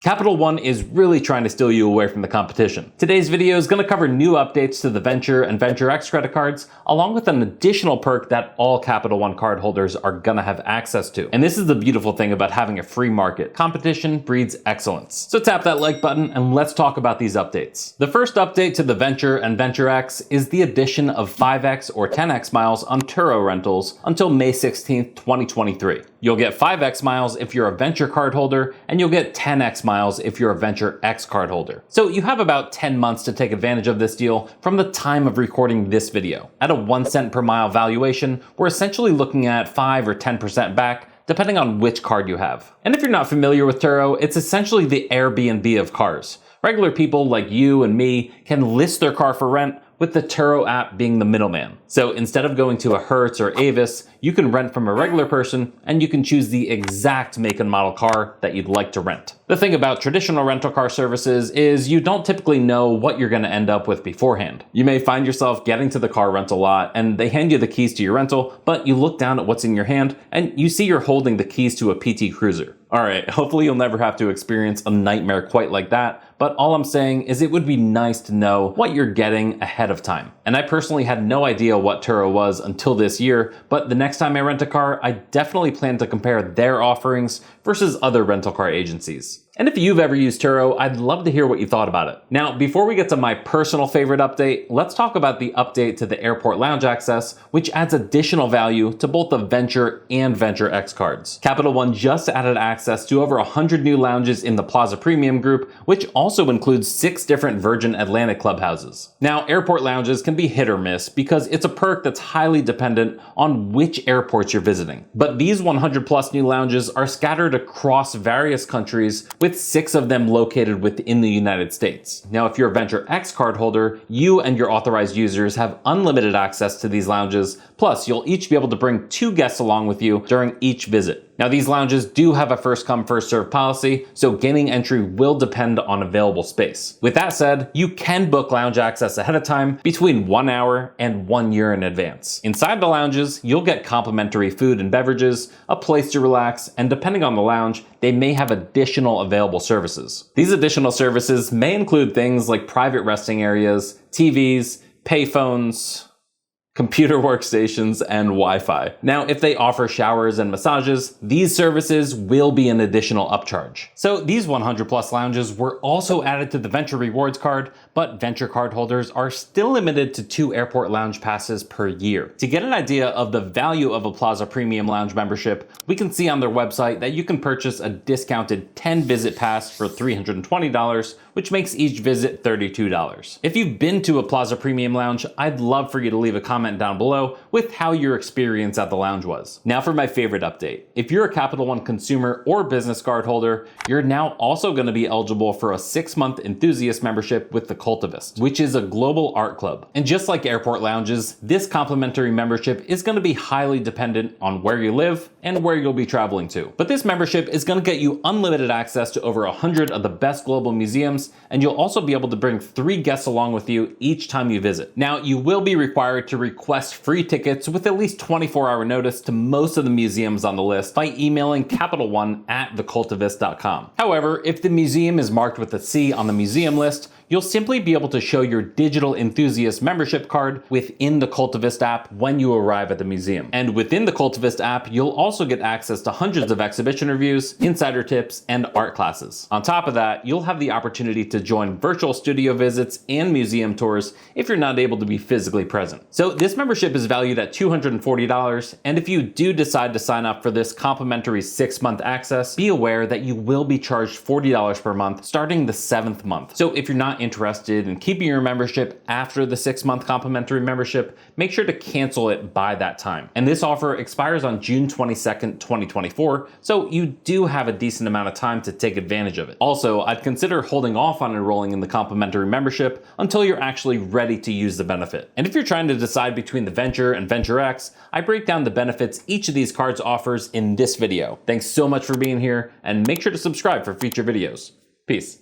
Capital One is really trying to steal you away from the competition. Today's video is going to cover new updates to the Venture and Venture X credit cards, along with an additional perk that all Capital One cardholders are going to have access to. And this is the beautiful thing about having a free market. Competition breeds excellence. So tap that like button and let's talk about these updates. The first update to the Venture and Venture X is the addition of 5x or 10x miles on Turo rentals until May 16th, 2023. You'll get 5x miles if you're a Venture cardholder, and you'll get 10x miles if you're a Venture X cardholder. So you have about 10 months to take advantage of this deal from the time of recording this video. At a 1 cent per mile valuation, we're essentially looking at 5 or 10% back, depending on which card you have. And if you're not familiar with Turo, it's essentially the Airbnb of cars. Regular people like you and me can list their car for rent, with the Turo app being the middleman. So instead of going to a Hertz or Avis, you can rent from a regular person and you can choose the exact make and model car that you'd like to rent. The thing about traditional rental car services is you don't typically know what you're going to end up with beforehand. You may find yourself getting to the car rental lot and they hand you the keys to your rental, but you look down at what's in your hand and you see you're holding the keys to a PT Cruiser. Alright, hopefully you'll never have to experience a nightmare quite like that, but all I'm saying is it would be nice to know what you're getting ahead of time. And I personally had no idea what Turo was until this year, but the next time I rent a car, I definitely plan to compare their offerings versus other rental car agencies. And if you've ever used Turo, I'd love to hear what you thought about it. Now, before we get to my personal favorite update, let's talk about the update to the airport lounge access, which adds additional value to both the Venture and Venture X cards. Capital One just added access to over 100 new lounges in the Plaza Premium group, which also includes 6 different Virgin Atlantic clubhouses. Now, airport lounges can be hit or miss because it's a perk that's highly dependent on which airports you're visiting. But these 100 plus new lounges are scattered across various countries, with 6 of them located within the United States. Now, if you're a Venture X card holder, you and your authorized users have unlimited access to these lounges, plus you'll each be able to bring 2 guests along with you during each visit. Now, these lounges do have a first come first served policy, so gaining entry will depend on available space. With that said, you can book lounge access ahead of time between 1 hour and 1 year in advance. Inside the lounges, you'll get complimentary food and beverages, a place to relax, and depending on the lounge, they may have additional available services. These additional services may include things like private resting areas, TVs, payphones, computer workstations, and Wi-Fi. Now, if they offer showers and massages, these services will be an additional upcharge. So these 100 plus lounges were also added to the Venture Rewards card, but Venture card holders are still limited to 2 airport lounge passes per year. To get an idea of the value of a Plaza Premium Lounge membership, we can see on their website that you can purchase a discounted 10 visit pass for $320, which makes each visit $32. If you've been to a Plaza Premium Lounge, I'd love for you to leave a comment down below with how your experience at the lounge was. Now for my favorite update. If you're a Capital One consumer or business card holder, you're now also going to be eligible for a 6-month enthusiast membership with the Cultivist, which is a global art club. And just like airport lounges, this complimentary membership is going to be highly dependent on where you live and where you'll be traveling to. But this membership is going to get you unlimited access to over 100 of the best global museums, and you'll also be able to bring 3 guests along with you each time you visit. Now, you will be required to request free tickets with at least 24-hour notice to most of the museums on the list by emailing capitalone@thecultivist.com. However, if the museum is marked with a C on the museum list, you'll simply be able to show your digital enthusiast membership card within the Cultivist app when you arrive at the museum. And within the Cultivist app, you'll also get access to hundreds of exhibition reviews, insider tips, and art classes. On top of that, you'll have the opportunity to join virtual studio visits and museum tours if you're not able to be physically present. So this membership is valued at $240, and if you do decide to sign up for this complimentary 6-month access, be aware that you will be charged $40 per month starting the 7th month. So if you're not interested in keeping your membership after the 6-month complimentary membership, make sure to cancel it by that time. And this offer expires on June 22nd, 2024, so you do have a decent amount of time to take advantage of it. Also, I'd consider holding off on enrolling in the complimentary membership until you're actually ready to use the benefit. And if you're trying to decide between the Venture and Venture X, I break down the benefits each of these cards offers in this video. Thanks so much for being here, and make sure to subscribe for future videos. Peace.